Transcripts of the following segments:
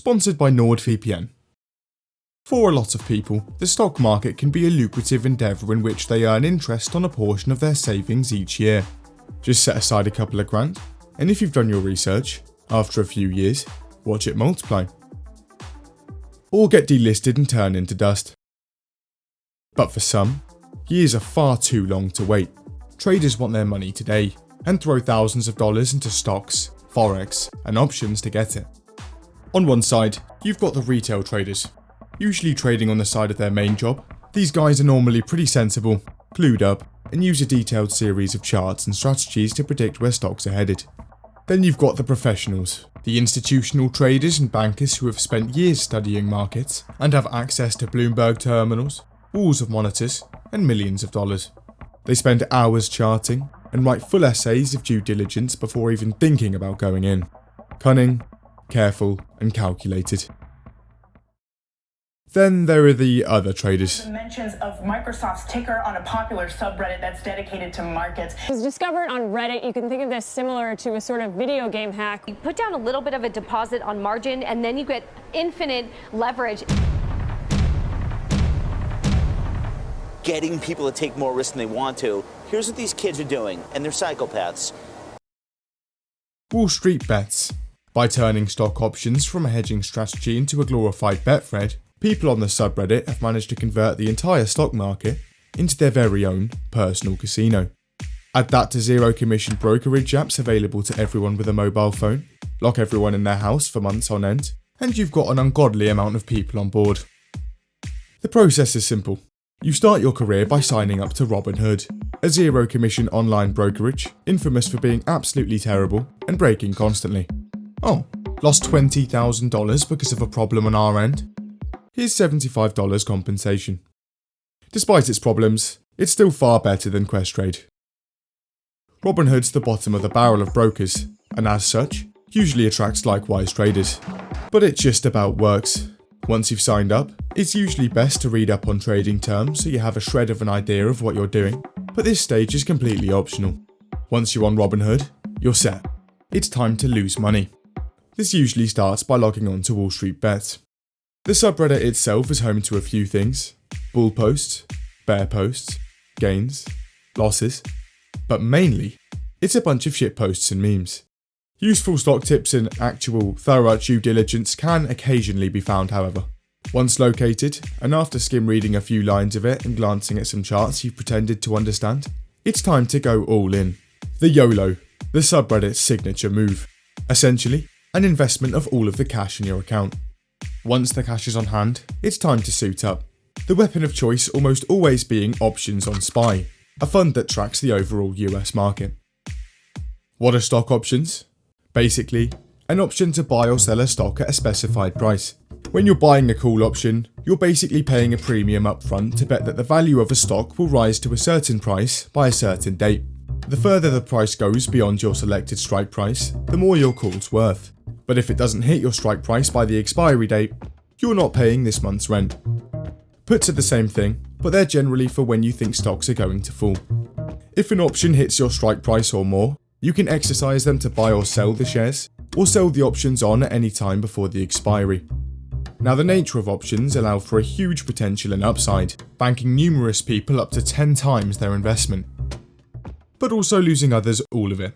sponsored by NordVPN. For a lot of people, the stock market can be a lucrative endeavour in which they earn interest on a portion of their savings each year. Just set aside a couple of grand, and if you've done your research, after a few years, watch it multiply. Or get delisted and turn into dust. But for some, years are far too long to wait. Traders want their money today, and throw thousands of dollars into stocks, forex, and options to get it. On one side, you've got the retail traders, usually trading on the side of their main job. These guys are normally pretty sensible, clued up, and use a detailed series of charts and strategies to predict where stocks are headed. Then you've got the professionals, the institutional traders and bankers who have spent years studying markets and have access to Bloomberg terminals, walls of monitors, and millions of dollars. They spend hours charting and write full essays of due diligence before even thinking about going in. Cunning, careful, and calculated. Then there are the other traders. Mentions of Microsoft's ticker on a popular subreddit that's dedicated to markets. It was discovered on Reddit. You can think of this similar to a sort of video game hack. You put down a little bit of a deposit on margin, and then you get infinite leverage. Getting people to take more risk than they want to. Here's what these kids are doing, and they're psychopaths. Wallstreetbets. By turning stock options from a hedging strategy into a glorified Betfred, people on the subreddit have managed to convert the entire stock market into their very own personal casino. Add that to zero commission brokerage apps available to everyone with a mobile phone, lock everyone in their house for months on end, and you've got an ungodly amount of people on board. The process is simple. You start your career by signing up to Robinhood, a zero commission online brokerage infamous for being absolutely terrible and breaking constantly. Oh, lost $20,000 because of a problem on our end? Here's $75 compensation. Despite its problems, it's still far better than Questrade. Robinhood's the bottom of the barrel of brokers, and as such, usually attracts LiQWYD traders. But it just about works. Once you've signed up, it's usually best to read up on trading terms so you have a shred of an idea of what you're doing, but this stage is completely optional. Once you're on Robinhood, you're set. It's time to lose money. This usually starts by logging on to Wallstreetbets. The subreddit itself is home to a few things: bull posts, bear posts, gains, losses, but mainly, it's a bunch of shit posts and memes. Useful stock tips and actual thorough due diligence can occasionally be found, however. Once located, and after skim reading a few lines of it and glancing at some charts you've pretended to understand, it's time to go all in. The YOLO, the subreddit's signature move. Essentially, an investment of all of the cash in your account. Once the cash is on hand, it's time to suit up. The weapon of choice almost always being options on SPY, a fund that tracks the overall US market. What are stock options? Basically, an option to buy or sell a stock at a specified price. When you're buying a call option, you're basically paying a premium up front to bet that the value of a stock will rise to a certain price by a certain date. The further the price goes beyond your selected strike price, the more your call's worth. But if it doesn't hit your strike price by the expiry date, you're not paying this month's rent. Puts are the same thing, but they're generally for when you think stocks are going to fall. If an option hits your strike price or more, you can exercise them to buy or sell the shares, or sell the options on at any time before the expiry. Now, the nature of options allow for a huge potential and upside, banking numerous people up to 10 times their investment, but also losing others all of it.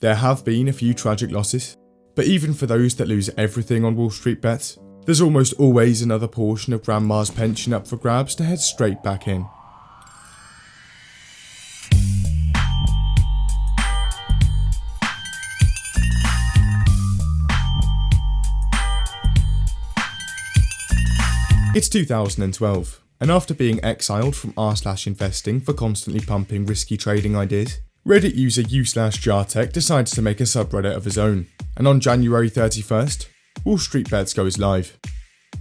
There have been a few tragic losses, but even for those that lose everything on Wallstreetbets, there's almost always another portion of grandma's pension up for grabs to head straight back in. It's 2012, and after being exiled from r/investing for constantly pumping risky trading ideas, Reddit user u/jartech decides to make a subreddit of his own, and on January 31st, Wallstreetbets goes live.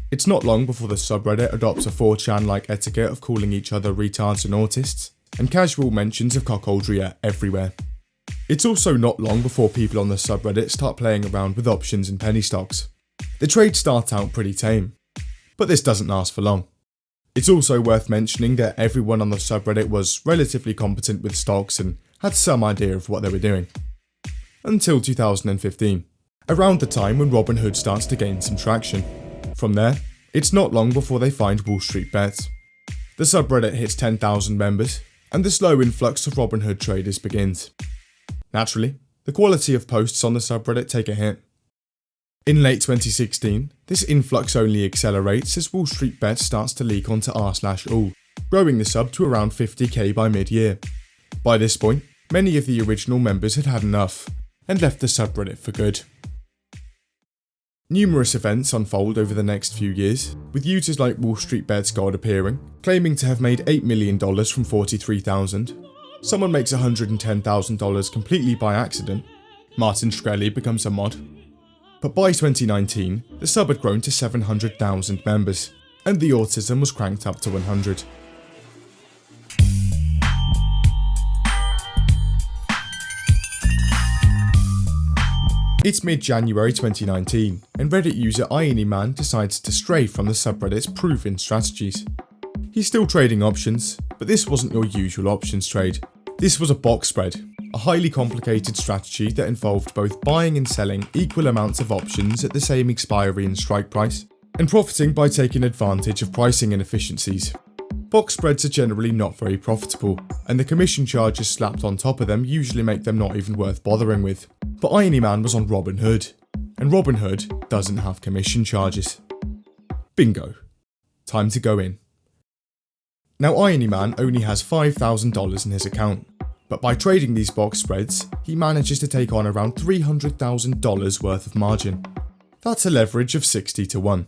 It's not long before the subreddit adopts a 4chan-like etiquette of calling each other retards and autists, and casual mentions of cuckoldry are everywhere. It's also not long before people on the subreddit start playing around with options and penny stocks. The trades start out pretty tame, but this doesn't last for long. It's also worth mentioning that everyone on the subreddit was relatively competent with stocks and had some idea of what they were doing. Until 2015. around the time when Robinhood starts to gain some traction. From there, it's not long before they find Wallstreetbets. The subreddit hits 10,000 members, and the slow influx of Robinhood traders begins. Naturally, the quality of posts on the subreddit take a hit. In late 2016, this influx only accelerates as Wallstreetbets starts to leak onto r/all, growing the sub to around 50k by mid-year. By this point, many of the original members had had enough, and left the subreddit for good. Numerous events unfold over the next few years, with users like Wallstreetbets God appearing, claiming to have made $8 million from 43,000. Someone makes $110,000 completely by accident. Martin Shkreli becomes a mod. But by 2019, the sub had grown to 700,000 members, and the autism was cranked up to 100. It's mid-January 2019, and Reddit user hereinis decides to stray from the subreddit's proven strategies. He's still trading options, but this wasn't your usual options trade. This was a box spread, a highly complicated strategy that involved both buying and selling equal amounts of options at the same expiry and strike price, and profiting by taking advantage of pricing inefficiencies. Box spreads are generally not very profitable, and the commission charges slapped on top of them usually make them not even worth bothering with. But hereinis was on Robinhood, and Robinhood doesn't have commission charges. Bingo. Time to go in. Now hereinis only has $5,000 in his account, but by trading these box spreads, he manages to take on around $300,000 worth of margin. That's a leverage of 60 to 1.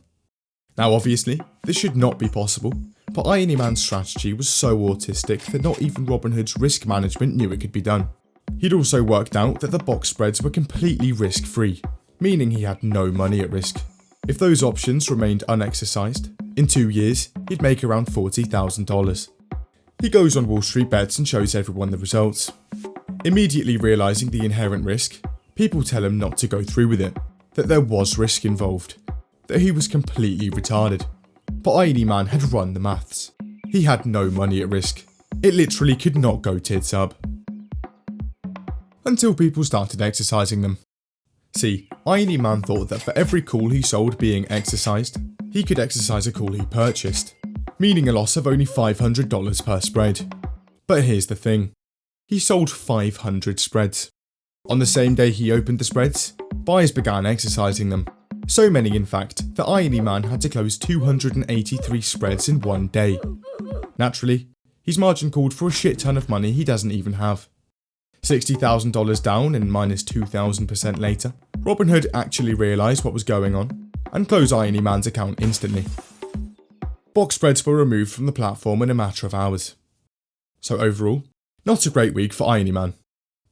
Now obviously, this should not be possible, but hereinis' strategy was so autistic that not even Robinhood's risk management knew it could be done. He'd also worked out that the box spreads were completely risk-free, meaning he had no money at risk. If those options remained unexercised, in 2 years, he'd make around $40,000. He goes on Wallstreetbets and shows everyone the results. Immediately realising the inherent risk, people tell him not to go through with it, that there was risk involved, that he was completely retarded. But hereinis had run the maths. He had no money at risk. It literally could not go tits up. Until people started exercising them. See, hereinis thought that for every call he sold being exercised, he could exercise a call he purchased, meaning a loss of only $500 per spread. But here's the thing, he sold 500 spreads. On the same day he opened the spreads, buyers began exercising them. So many in fact, that hereinis had to close 283 spreads in one day. Naturally, his margin called for a shit ton of money he doesn't even have. $60,000 down and minus 2,000% later, Robinhood actually realised what was going on and closed hereinis' account instantly. Box spreads were removed from the platform in a matter of hours. So overall, not a great week for hereinis.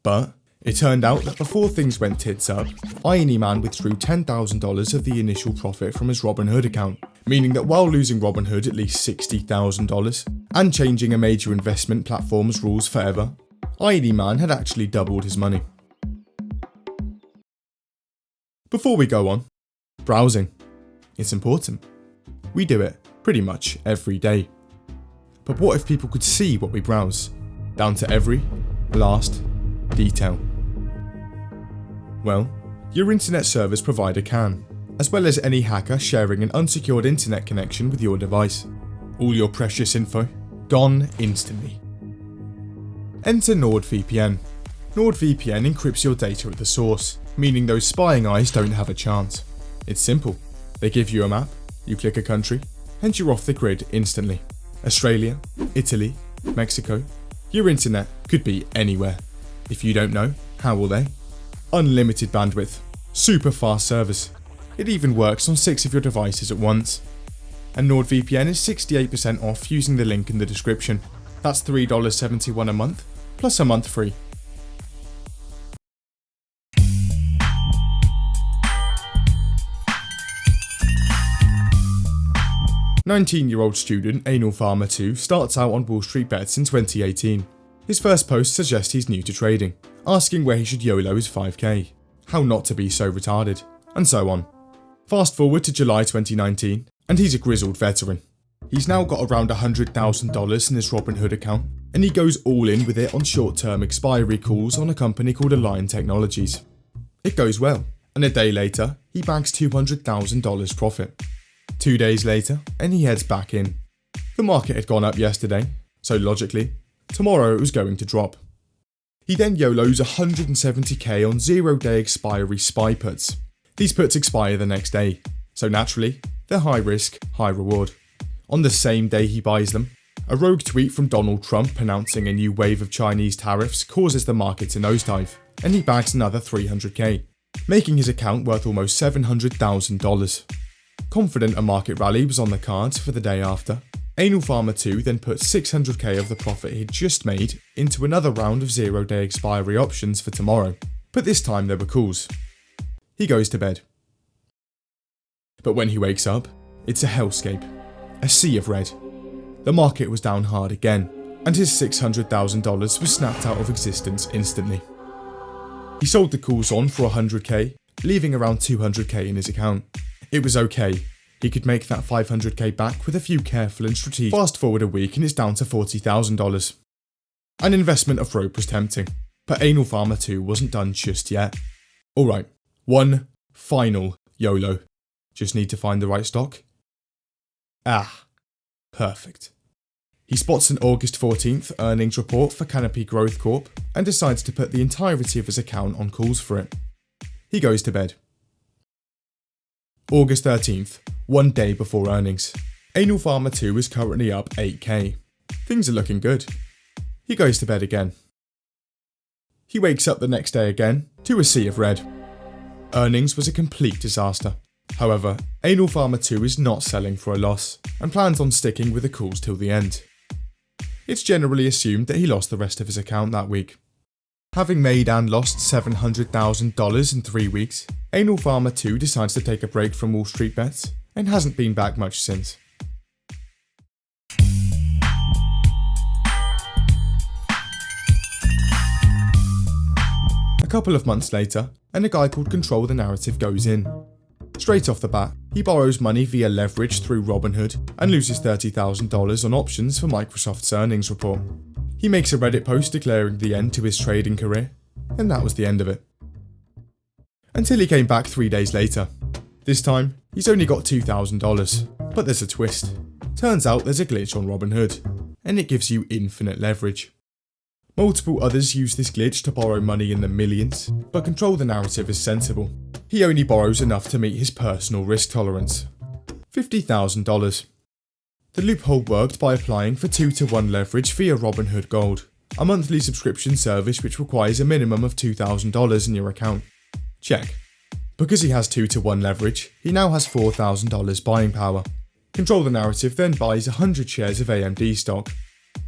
But it turned out that before things went tits up, hereinis withdrew $10,000 of the initial profit from his Robinhood account, meaning that while losing Robinhood at least $60,000 and changing a major investment platform's rules forever, hereinis had actually doubled his money. Before we go on, browsing. It's important. We do it pretty much every day. But what if people could see what we browse, down to every last detail? Well, your internet service provider can, as well as any hacker sharing an unsecured internet connection with your device. All your precious info, gone instantly. Enter NordVPN. NordVPN encrypts your data at the source, meaning those spying eyes don't have a chance. It's simple. They give you a map, you click a country, and you're off the grid instantly. Australia, Italy, Mexico. Your internet could be anywhere. If you don't know, how will they? Unlimited bandwidth, super fast service. It even works on 6 of your devices at once. And NordVPN is 68% off using the link in the description. That's $3.71 a month, plus a month free. "19-year-old student Anal Farmer 2 starts out on Wallstreetbets in 2018. His first post suggests he's new to trading, asking where he should YOLO his 5k, how not to be so retarded, and so on. Fast forward to July 2019, and he's a grizzled veteran. He's now got around $100,000 in his Robinhood account, and he goes all in with it on short-term expiry calls on a company called Align Technologies. It goes well, and a day later, he bags $200,000 profit. 2 days later, and he heads back in. The market had gone up yesterday, so logically, tomorrow it was going to drop. He then YOLOs 170k on 0-day expiry SPY puts. These puts expire the next day, so naturally, they're high risk, high reward. On the same day he buys them, a rogue tweet from Donald Trump announcing a new wave of Chinese tariffs causes the market to nosedive, and he bags another 300k, making his account worth almost $700,000. Confident a market rally was on the cards for the day after, Anal Farmer 2 then put 600k of the profit he'd just made into another round of 0-day expiry options for tomorrow, but this time there were calls. He goes to bed. But when he wakes up, it's a hellscape, a sea of red. The market was down hard again, and his $600,000 was snapped out of existence instantly. He sold the calls on for 100k, leaving around 200k in his account. It was okay. He could make that 500k back with a few careful and strategic. Fast forward a week and it's down to $40,000. An investment of rope was tempting, but Anal Farmer 2 wasn't done just yet. Alright, one final YOLO. Just need to find the right stock. Perfect. He spots an August 14th earnings report for Canopy Growth Corp and decides to put the entirety of his account on calls for it. He goes to bed. August 13th, 1 day before earnings. Anal Farmer 2 is currently up 8k. Things are looking good. He goes to bed again. He wakes up the next day again to a sea of red. Earnings was a complete disaster. However, Anal Farmer 2 is not selling for a loss and plans on sticking with the calls till the end. It's generally assumed that he lost the rest of his account that week. Having made and lost $700,000 in 3 weeks, Anal Farmer 2 decides to take a break from Wallstreetbets and hasn't been back much since. A couple of months later, and a guy called Control the Narrative goes in. Straight off the bat, he borrows money via leverage through Robinhood and loses $30,000 on options for Microsoft's earnings report. He makes a Reddit post declaring the end to his trading career, and that was the end of it. Until he came back 3 days later. This time, he's only got $2,000, but there's a twist. Turns out there's a glitch on Robinhood, and it gives you infinite leverage. Multiple others use this glitch to borrow money in the millions, but Control the Narrative is sensible. He only borrows enough to meet his personal risk tolerance. $50,000. The loophole worked by applying for 2-to-1 leverage via Robinhood Gold, a monthly subscription service which requires a minimum of $2,000 in your account. Check. Because he has 2-to-1 leverage, he now has $4,000 buying power. Control the Narrative then buys 100 shares of AMD stock.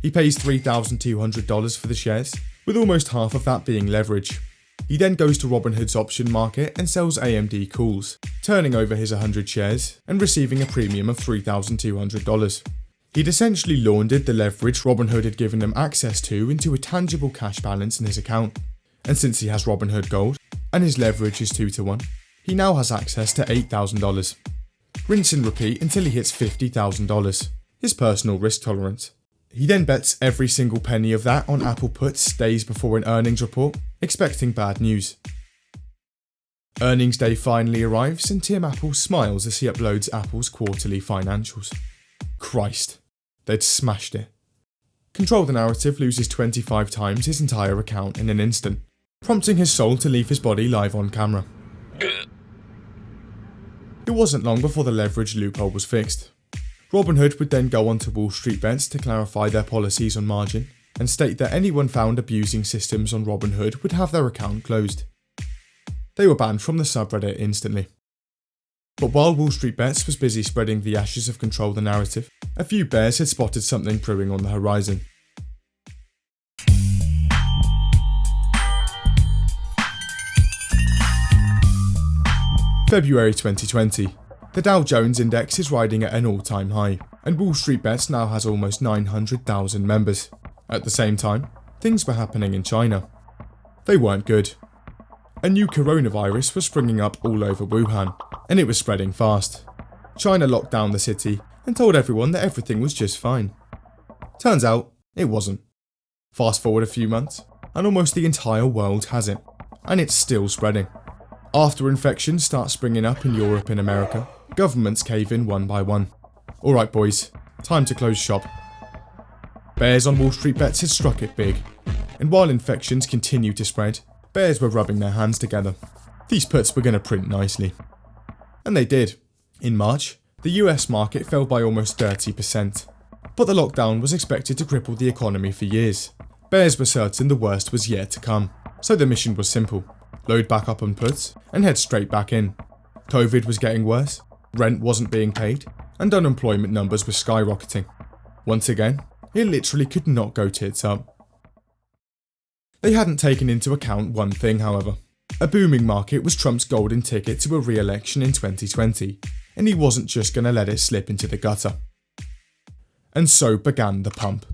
He pays $3,200 for the shares, with almost half of that being leverage. He then goes to Robinhood's option market and sells AMD calls, turning over his 100 shares and receiving a premium of $3,200. He'd essentially laundered the leverage Robinhood had given him access to into a tangible cash balance in his account. And since he has Robinhood Gold, and his leverage is 2-to-1, he now has access to $8,000. Rinse and repeat until he hits $50,000, his personal risk tolerance. He then bets every single penny of that on Apple puts days before an earnings report, expecting bad news. Earnings day finally arrives and Tim Apple smiles as he uploads Apple's quarterly financials. Christ, they'd smashed it. Control the Narrative loses 25 times his entire account in an instant, prompting his soul to leave his body live on camera. It wasn't long before the leverage loophole was fixed. Robinhood would then go on to Wallstreetbets to clarify their policies on margin and state that anyone found abusing systems on Robinhood would have their account closed. They were banned from the subreddit instantly. But while Wallstreetbets was busy spreading the ashes of Control the Narrative, a few bears had spotted something brewing on the horizon. February 2020. The Dow Jones Index is riding at an all-time high, and Wallstreetbets now has almost 900,000 members. At the same time, things were happening in China. They weren't good. A new coronavirus was springing up all over Wuhan, and it was spreading fast. China locked down the city and told everyone that everything was just fine. Turns out, it wasn't. Fast forward a few months, and almost the entire world has it, and it's still spreading. After infections start springing up in Europe and America, governments cave in one by one. Alright boys, time to close shop. Bears on Wallstreetbets had struck it big, and while infections continued to spread, bears were rubbing their hands together. These puts were going to print nicely. And they did. In March, the US market fell by almost 30%, but the lockdown was expected to cripple the economy for years. Bears were certain the worst was yet to come, so the mission was simple: load back up on puts and head straight back in. COVID was getting worse, rent wasn't being paid, and unemployment numbers were skyrocketing. Once again, it literally could not go tits up. They hadn't taken into account one thing, however. A booming market was Trump's golden ticket to a re-election in 2020, and he wasn't just going to let it slip into the gutter. And so began the pump.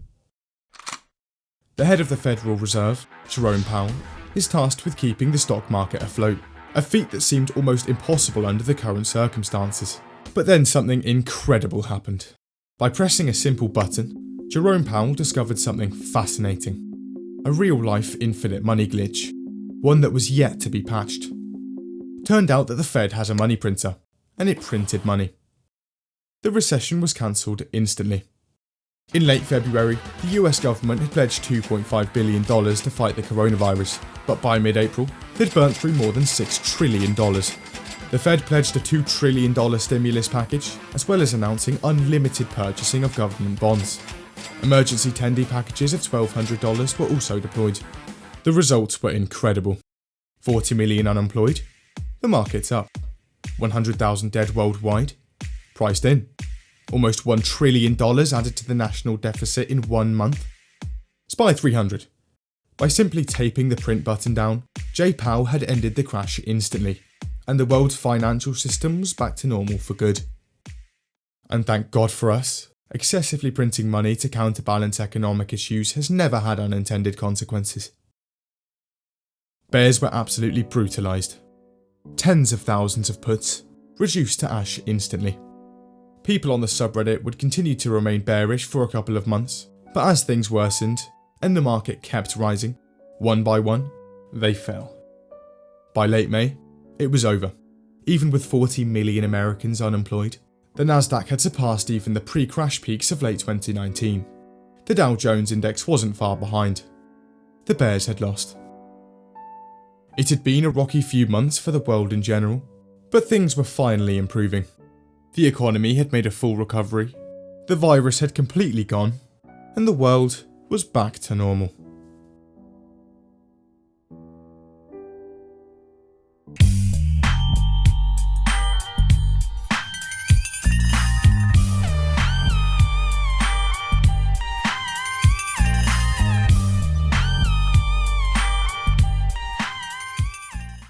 The head of the Federal Reserve, Jerome Powell, is tasked with keeping the stock market afloat, a feat that seemed almost impossible under the current circumstances. But then something incredible happened. By pressing a simple button, Jerome Powell discovered something fascinating. A real-life infinite money glitch, one that was yet to be patched. Turned out that the Fed has a money printer, and it printed money. The recession was cancelled instantly. In late February, the US government had pledged $2.5 billion to fight the coronavirus, but by mid-April, they'd burnt through more than $6 trillion. The Fed pledged a $2 trillion stimulus package, as well as announcing unlimited purchasing of government bonds. Emergency Thbd packages of $1,200 were also deployed. The results were incredible. 40 million unemployed, the market's up. 100,000 dead worldwide, priced in. Almost $1 trillion added to the national deficit in 1 month. SPY 300. By simply taping the print button down, J. Powell had ended the crash instantly, and the world's financial system was back to normal for good. And thank God for us, excessively printing money to counterbalance economic issues has never had unintended consequences. Bears were absolutely brutalised. Tens of thousands of puts, reduced to ash instantly. People on the subreddit would continue to remain bearish for a couple of months, but as things worsened, and the market kept rising, one by one, they fell. By late May, it was over. Even with 40 million Americans unemployed, the Nasdaq had surpassed even the pre-crash peaks of late 2019. The Dow Jones index wasn't far behind. The bears had lost. It had been a rocky few months for the world in general, but things were finally improving. The economy had made a full recovery, the virus had completely gone, and the world was back to normal.